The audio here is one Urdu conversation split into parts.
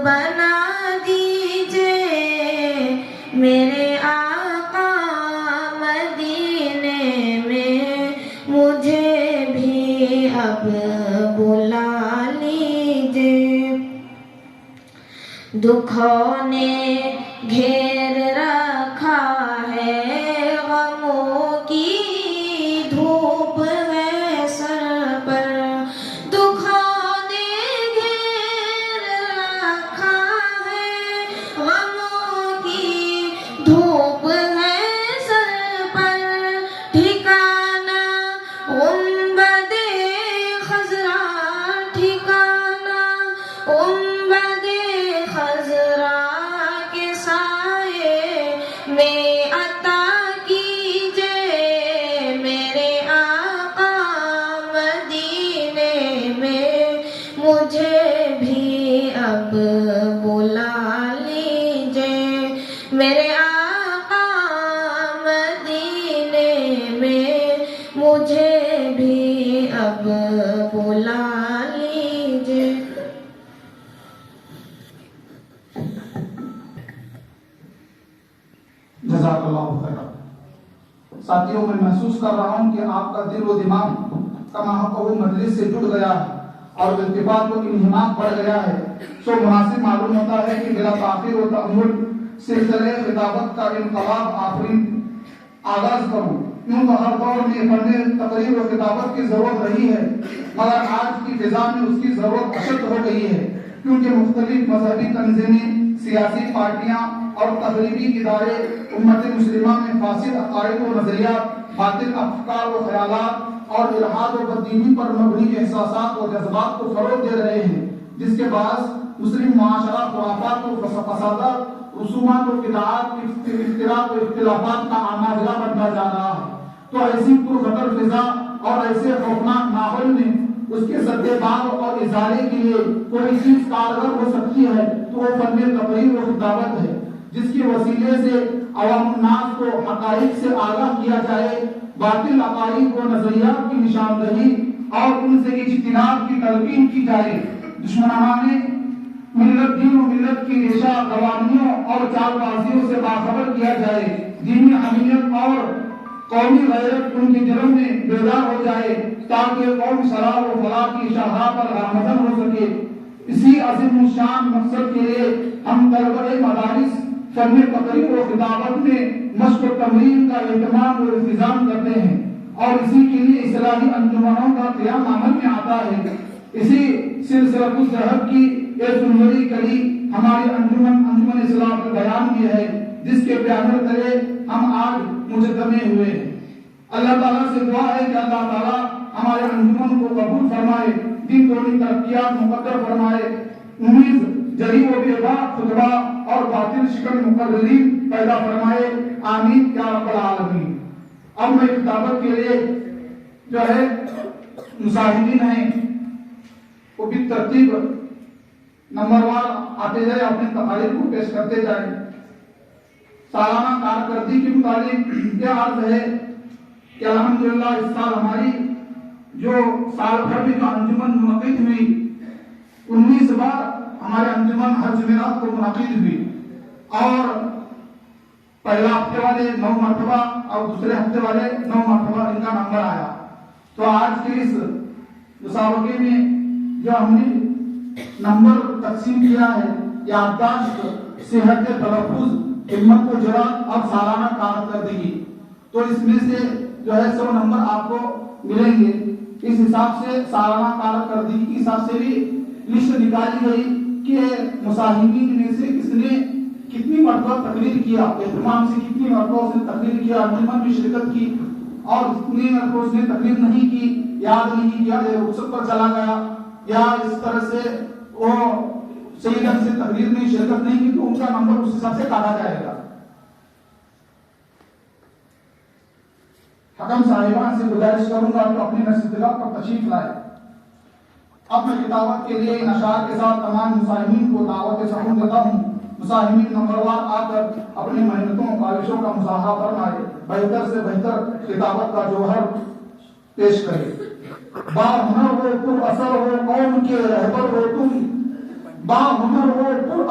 بنا دیجئے میرے آقا مدینے میں مجھے بھی اب بلا لیجئے دکھوں نے گھیر رکھا ہے غموں کی دھوپ ہے سر پر دکھوں نے گھیر رکھا ہے غموں کی دھوپ ہے سر پر ٹھکانہ گنبد خضرا ٹھکانہ گنبد خضرا کے سائے میں عطا کیجئے میرے آقا مدینے میں مجھے بھی اب بلا لیجئے میرے آقا مدینے میں مجھے بھی اب بلا لیجئے جزاک اللہ خیر۔ ساتھیوں میں محسوس کر رہا ہوں کہ آپ کا دل و دماغ کما حق مجلس سے جڑ گیا ہے اور التفات و انہماک بڑھ گیا ہے سو مناسب معلوم ہوتا ہے کہ بلا تاخیر و تأمل سلسلے خطابت کا انقلاب آفرین آغاز کروں یوں تو ہر دور میں فن تقریر و خطابت کی ضرورت رہی ہے مگر آج کی فضا میں اس کی ضرورت اشد ہو گئی ہے کیونکہ مختلف مذہبی تنظیمیں سیاسی پارٹیاں اور تقریبی ادارے امت مسلمہ میں فاسد عقائد و نظریات باطل افکار و خیالات اور الحاد و بددینی پر مبنی احساسات و جذبات کو فروغ دے رہے ہیں جس کے باعث مسلم معاشرہ خرافات و فسادات رسومات و بدعات اختلاف و اختلافات کا آماجرا بنتا جا رہا ہے تو ایسی پرخطر فضا اور ایسے خوفناک ماحول میں اس کے سدے باب اور ازالے کے لیے کوئی چیز کارگر ہو سکتی ہے تو وہ فن تقریر و خطابت ہے جس کے وسیلے سے عوام الناس کو حقائق سے آگاہ کیا جائے باطل عقائد و نظریات کی نشاندہی اور ان سے اجتناب کی تلقین کی جائے دشمنان ملت دین و ملت کی ریشہ روانیوں اور چال بازیوں سے باخبر کیا جائے دینی حمیت اور قومی غیرت ان کے دلوں میں بیدار ہو جائے تاکہ قوم صلاح و فلاح کی شاہراہ پر گامزن ہو سکے اسی عظیم الشان مقصد کے لیے ہم طلبہ مدارس فن تقریر و خطابت میں مشق و تمرین کا اہتمام و انتظام کرتے ہیں اور اسی کے لیے اصلاحی انجمنوں کا قیام عمل میں آتا ہے اسی سلسلۃ الذہب کی ایک سنہری کڑی ہماری انجمن اصلاح بیان بھی ہے جس کے بیان تلے ہم آج مجتمع ہوئے ہیں اللہ تعالیٰ سے دعا ہے کہ اللہ تعالیٰ ہمارے انجمن کو قبول فرمائے دین دونی ترقیات مقدر فرمائے امید جری و بیبا خطبہ اور باطل شکن مقررین پیدا فرمائے آمین یا رب العالمین اب میں خطابت کے لیے جو ہے مصاحبین ہیں وہ بھی ترتیب نمبر وار آتے جائے اپنے تقاریر کو پیش کرتے جائیں سالانہ کارکردگی کے متعلق یہ عرض ہے کہ الحمدللہ اس سال ہماری جو سال بھر میں جو انجمن منعقد ہوئی 19 بار ہمارے انجمن ہر جمعرات کو منعقد ہوئی اور پہلا ہفتے والے 9 مرتبہ اور دوسرے ہفتے والے 9 مرتبہ ان کا نمبر آیا تو آج کے اس مسابقے میں جو ہم نے نمبر تقسیم کیا ہے یادداشت صحت تلفظ ہمت و جرات اور سالانہ کارکردگی تو اس میں سے جو ہے 100 نمبر آپ کو ملیں گے اس حساب سے سالانہ کارکردگی کے حساب سے بھی لسٹ نکالی گئی کہ مصاحبین میں سے کس نے کتنی مرتبہ تقریر کیا اہتمام سے کتنی مرتبہ اس نے تقریر کیا انجمن میں شرکت کی اور کتنی مرتبہ اس نے تقریر نہیں کی یاد نہیں کی یا رخصت پر چلا گیا یا اس طرح سے وہ صحیح ڈھنگ سے تقریر میں شرکت نہیں کی تو ان کا نمبر اس حساب سے کاٹا جائے گا حکم صاحبان سے گزارش کروں گا کہ اپنی نصیحت پر تشریف لائے اب میں کتابت کے لیے اشعار کے ساتھ تمام مصاحبین کو دعوت سمون دیتا ہوں مصاحبین نمبر وار آ کر اپنی محنتوں کاوشوں کا مظاہرہ فرمائے بہتر سے بہتر کتابت کا جوہر پیش کرے باہنر ہو پر اثر ہو قوم کے رہبر ہو تم باہنر ہو پر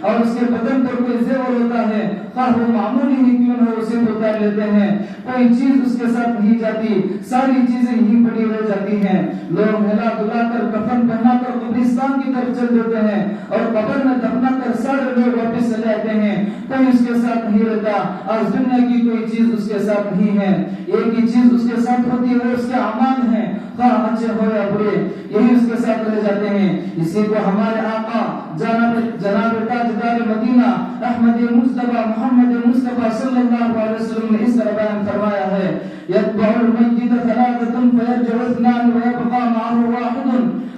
اور اس کے بدن پر کوئی زیور ہوتا ہے خواہ وہ معمولی ہی کیوں نہ اسے اتار لیتے ہیں، کوئی چیز اس کے ساتھ نہیں جاتی، ساری چیزیں ہی پڑی رہ جاتی ہیں۔ لوگ ہلا دلا کر کفن پہنا کر قبرستان کی طرف چل دیتے ہیں اور قبر میں دفنا کر سارے لوگ واپس چلے آتے ہیں، کوئی اس کے ساتھ نہیں رہتا، اور دنیا کی کوئی چیز اس کے ساتھ نہیں ہے۔ ایک ہی چیز اس کے ساتھ ہوتی ہے، وہ اس کے اعمال ہیں، خواہ اچھے ہو یا برے، یہی اس کے ساتھ رہ جاتے ہیں۔ اسی کو ہمارے آقا جناب تاجدار مدینہ احمد مصطفیٰ محمد مصطفیٰ صلی اللہ علیہ وسلم نے اس طرح بیان فرمایا ہے، یتبع المیت ثلاثة فیرجع اثنان ویبقى معه واحد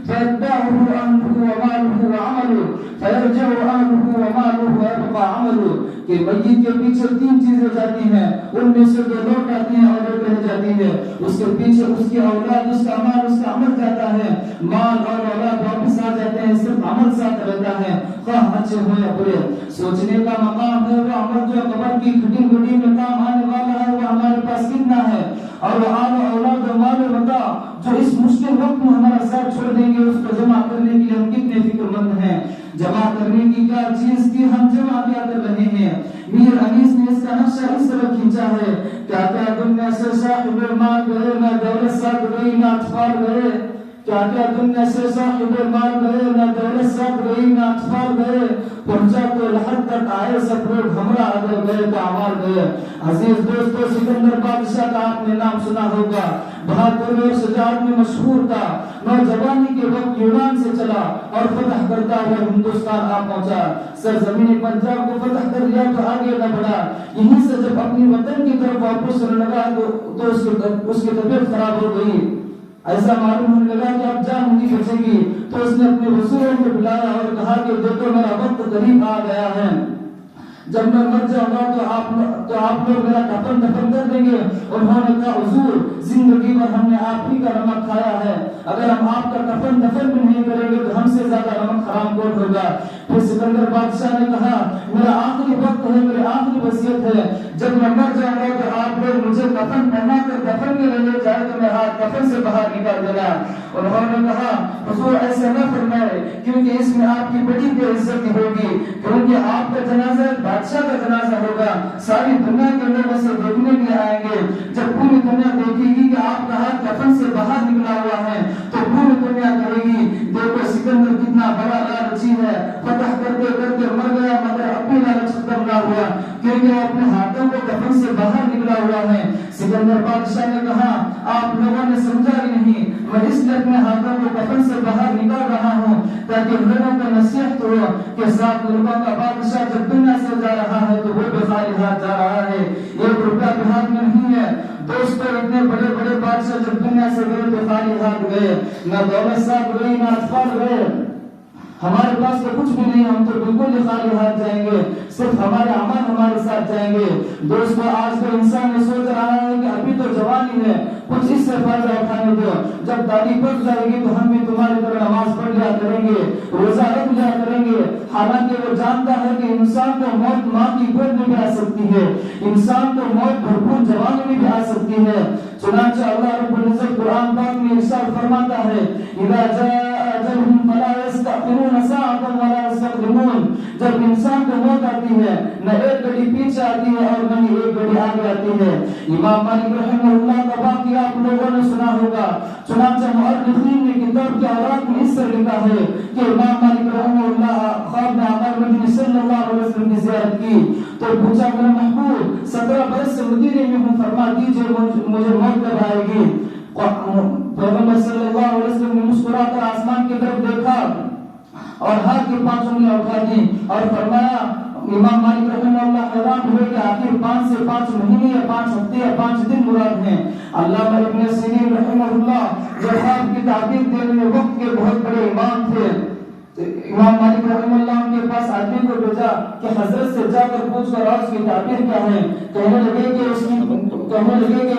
فیتبعه اهله وماله وعمله فیرجع اهله وماله ویبقى عمله، کہ میت کے پیچھے تین چیزیں جاتی ہیں، ان میں سے دو لوٹ آتی ہیں اور ایک رہ جاتی ہے، اس کے پیچھے اس کی اولاد، اس کا مال، اس کا عمل جاتا ہے، مال اور اولاد واپس آ جاتے ہیں، صرف عمل ساتھ رہتا ہے، خواہ اچھے ہو یا برے۔ سوچنے کا مقام ہے وہ عمل جو قبر کی کھٹی گڈی میں کام آنے والا ہے، وہ ہمارے پاس کتنا ہے، اور وہ آل و اولاد و مال و متاع جو اس مشکل وقت میں ہمارا ساتھ چھوڑ دیں گے، اس کو جمع کرنے کے لیے ہم کتنے فکر مند ہیں، جمع کرنے کی کیا چیز کی ہم جمع کیا کر رہے ہیں۔ میر انیس نے اس کا نقشہ اس طرح کھینچا ہے، کیا کیا دنیا سے صاحب مال گئے، نہ دولت ساتھ گئی، نہ اطفال گئے، کیا کیا دنیا سے صاحب مال گئے، نہ دولت ساتھ گئی، نہ اطفال گئے، پہنچا تو لحد تک آئے سب لوگ، ہمراہ اگر گئے تو اعمال گئے۔ عزیز دوستو، سکندر بادشاہ کا آپ نے نام سنا ہوگا، بہادری اور شجاعت میں مشہور تھا، نوجوانی کے وقت یونان سے چلا اور فتح کرتا ہوا ہندوستان آ پہنچا، سرزمین پنجاب کو فتح کر لیا تو آگے نہ بڑھا، یہیں سے جب اپنی وطن کی طرف واپس ہونے لگا تو اس کی طبیعت خراب ہو گئی، ایسا معلوم ہونے لگا کہ اب جان نہیں بچے گی، تو اس نے اپنے وزیروں کو بلایا اور کہا کہ دیکھو میرا وقت قریب آ گیا ہے، جب میں مر جاؤں گا تو آپ لوگ میرا کفن دفن کر دیں گے۔ انہوں نے کہا حضور زندگی میں ہم نے آپ ہی کا نمک کھایا ہے، اگر ہم آپ کا کفن دفن بھی نہیں کریں گے تو ہم سے زیادہ نمک حرام کون ہوگا۔ پھر سکندر بادشاہ نے کہا میرا آخری وقت ہے، میری آخری وصیت ہے، جب میں مر جاؤں گا تو آپ لوگ مجھے کفن پہنا کر دفن میں لے جائے تو میں ہاتھ کفن سے باہر نکال دینا۔ انہوں نے کہا حضور ایسا نہ فرمائے، کیونکہ اس میں آپ کی بڑی بے عزتی ہوگی، کیونکہ آپ کا جنازہ بادشاہ کا جنازہ ہوگا، ساری دنیا کے لوگ اسے دیکھنے کے لیے آئیں گے، جب پوری دنیا دیکھے گی کہ آپ کا ہاتھ کفن سے باہر نکلا ہوا ہے تو پوری دنیا کہے گی دیکھو سکندر کتنا بڑا لالچی ہے، فتح کرتے کرتے مر گیا مگر اپنی لالچ ختم نہ ہوا، کیونکہ وہ اپنے ہاتھوں کو کفن سے باہر نکلا ہوا ہے۔ سکندر بادشاہ نے کہا آپ لوگوں نے سمجھا ہی نہیں، میں اس لیے اپنے ہاتھوں کو کفن سے باہر نکال رہا ہوں تاکہ لوگوں کو نصیحت ہو کہ سات لوگوں کا بادشاہ جب دنیا سے جا رہا ہے تو وہ بھی خالی ہاتھ جا رہا ہے، ایک روپیہ بھی ہاتھ میں نہیں ہے۔ دوستو اتنے بڑے بڑے بادشاہ جب دنیا سے گئے تو خالی ہاتھ گئے، نہ دولت ساتھ گئی نہ اطفال گئے، ہمارے پاس تو کچھ بھی نہیں، ہم تو بالکل ہی خالی ہاتھ جائیں گے، صرف ہمارے عمل ہمارے ساتھ جائیں گے۔ دوستو آج تو انسان یہ سوچ رہا ہے کہ ابھی تو جوانی ہے، کچھ اس سے فائدہ اٹھانے دو، جب داڑھی پک جائے گی تو ہم بھی تمہاری طرح نماز پڑھ لیا کریں گے، روزہ رکھ لیا کریں گے، حالانکہ وہ جانتا ہے کہ انسان کو موت ماں کی گود میں بھی آ سکتی ہے، انسان کو موت بھرپور جوانی میں بھی آ سکتی ہے۔ چنانچہ اللہ رب العزت قرآن پاک میں ارشاد فرماتا ہے اذا جاء اجلهم فلا يستأخرون ساعة ولا يستقدمون، جب انسان کو موت آتی ہے نہ ایک گھڑی پیچھے آتی ہے اور نہ ہی ایک گھڑی آگے آتی ہے۔ امام مالک رحمہ اللہ کا واقعہ آپ لوگوں نے سنا ہوگا، چنانچہ مؤرخین نے کتاب کے اوراق میں اس سے لکھا ہے کہ امام مالک رحمہ اللہ خواب میں آقا مدنی صلی اللہ علیہ وسلم کی زیارت کی تو پوچھا میرا محبوب 17 برس سے مدینے میں ہوں، فرما دیجئے مجھے موت کب آئے گی۔ پیغمبر صلی اللہ علیہ وسلم نے مسکرا کر آسمان کی طرف دیکھا اور ہاتھ کی 5 انگلیاں اٹھا دی اور فرمایا، امام مالک رحمہ اللہ حیران ہوئے کہ آخر 5 سے 5 مہینے یا 5 ہفتے یا 5 دن مراد ہیں۔ علامہ ابن سیرین رحمہ اللہ جو خواب کی تعبیر دینے میں وقت کے بہت بڑے امام تھے، امام مالک رحمہ اللہ ان کے پاس آدمی کو بھیجا کہ حضرت سے جا کر پوچھ کر اس کی تعبیر کیا ہے، کہنے لگے کہ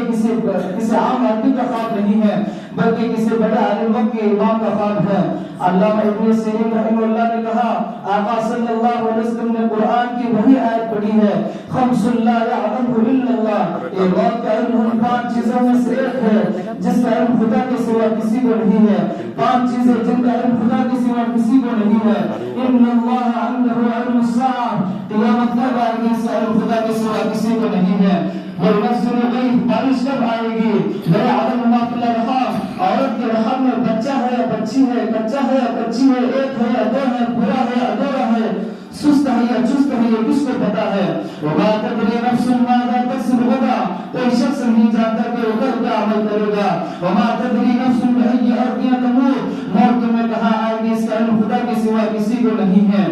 کسی عام آدمی کا خواب نہیں ہے بلکہ کسی بڑے عالم وقت کے امام کا خواب ہے۔ علامہ ابن سیرین رحمہ اللہ نے کہا آقا صلی اللہ علیہ وسلم نے قرآن کی وہی آیت پڑھی ہے خمس لا يعلمه الا اللہ، یہ موت کا علم ان 5 چیزوں میں سے ایک ہے جس کا علم خدا کے سوا کسی کو نہیں ہے۔ 5 چیزیں جن کا علم خدا کے سوا کسی کو نہیں ہے. ان اللہ عنده علم الساعہ، قیامت کب آئے گی اس کا علم خدا کے سوا کسی کو نہیں ہے. والنزل الغیث، بارش کب آئے گی. لا يعلم ما في الارحام، عورت کے رحم میں بچہ ہے یا بچی ہے، کچا ہے یا کچی ہے، ایک ہے یا دو ہے، پورا ہے یا ادھورا ہے، سست ہے یا چست ہے، یہ کس کو پتا ہے. وما تدری نفس ماذا تکسب غدا، کوئی شخص نہیں جانتا کہ وہ کل کیا عمل کرے گا. وما تدری نفس بأي أرض تموت، موت تمہیں کہاں آئے گی اس کا علم خدا کے سوا کسی کو نہیں ہے.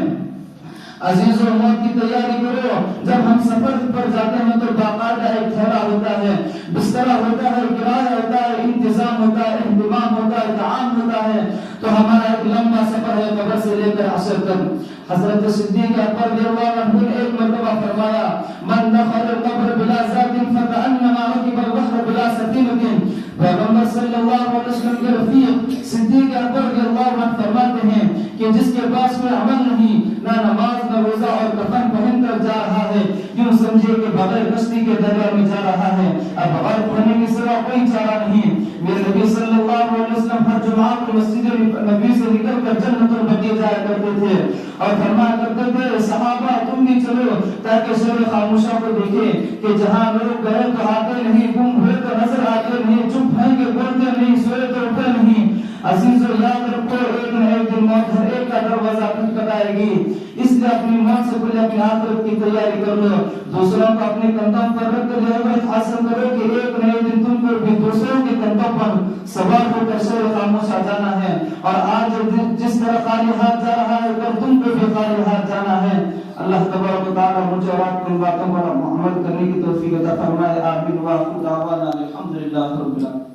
عزیزوں، موت کی تیاری کرو. جب ہم سفر پر جاتے ہیں تو باقاعدہ ایک ٹھہرا ہوتا ہے، بستر ہوتا ہے، کرایہ ہوتا ہے، انتظام ہوتا ہے، اہتمام ہوتا ہے، تعام ہوتا ہے. تو ہمارا ایک لمبا سفر ہے قبر سے لے کر عصر تک. حضرت صدیق اکبر رضی اللہ عنہ نے ایک مرتبہ فرمایا: من دخل القبر بلا ذات فكأنما ركب البحر بلا سفينة. پیغمبر صلی اللہ علیہ وسلم کے رفیق صدیق اکبر رضی اللہ عنہ فرماتے ہیں کہ جس کے پاس کوئی عمل نہیں، نہ نماز نہ روزہ اور کفن پہن کر جا رہا ہے، یوں سمجھے کہ بغیر کشتی کے دریا میں جا رہا ہے. اب غرق ہونے کے سوا کوئی چارہ نہیں. میرے نبی صلی اللہ علیہ وسلم ہر جمعہ کو مسجد نبی سے نکل کر جنت البقیع جایا کرتے تھے اور فرمایا کرتے تھے: صحابہ تم بھی چلو تاکہ شور خاموشہ کو دیکھے کہ جہاں لوگ گئے تو آتے نہیں، گم ہوئے تو نظر آتے نہیں، چپ ہیں کہ بولتے نہیں، سوئے تو اٹھے نہیں. عزیزو، یاد رکھو ایک نہ ایک دن موت ہر ایک کا دروازہ کھٹکھٹائے گی. اس لیے اپنی موت سے پہلے اپنی آخرت کی تیاری کر لو. دوسروں کو اپنے کندھوں پر رکھ کر یہ عبرت حاصل کرو کہ ایک نہ ایک دن تم کو بھی دوسروں کے کندھوں پر سوار ہو کر شور خاموشہ جانا ہے. اور آج جس طرح خالی ہاتھ جا رہا ہے کل تم کو بھی خالی ہاتھ جانا ہے. اللہ تبارک و تعالی مجھے اور آپ کو ان باتوں پر عمل کرنے کی توفیق عطا فرمائے. آمین. وآخر دعوانا الحمدللہ رب العالمین.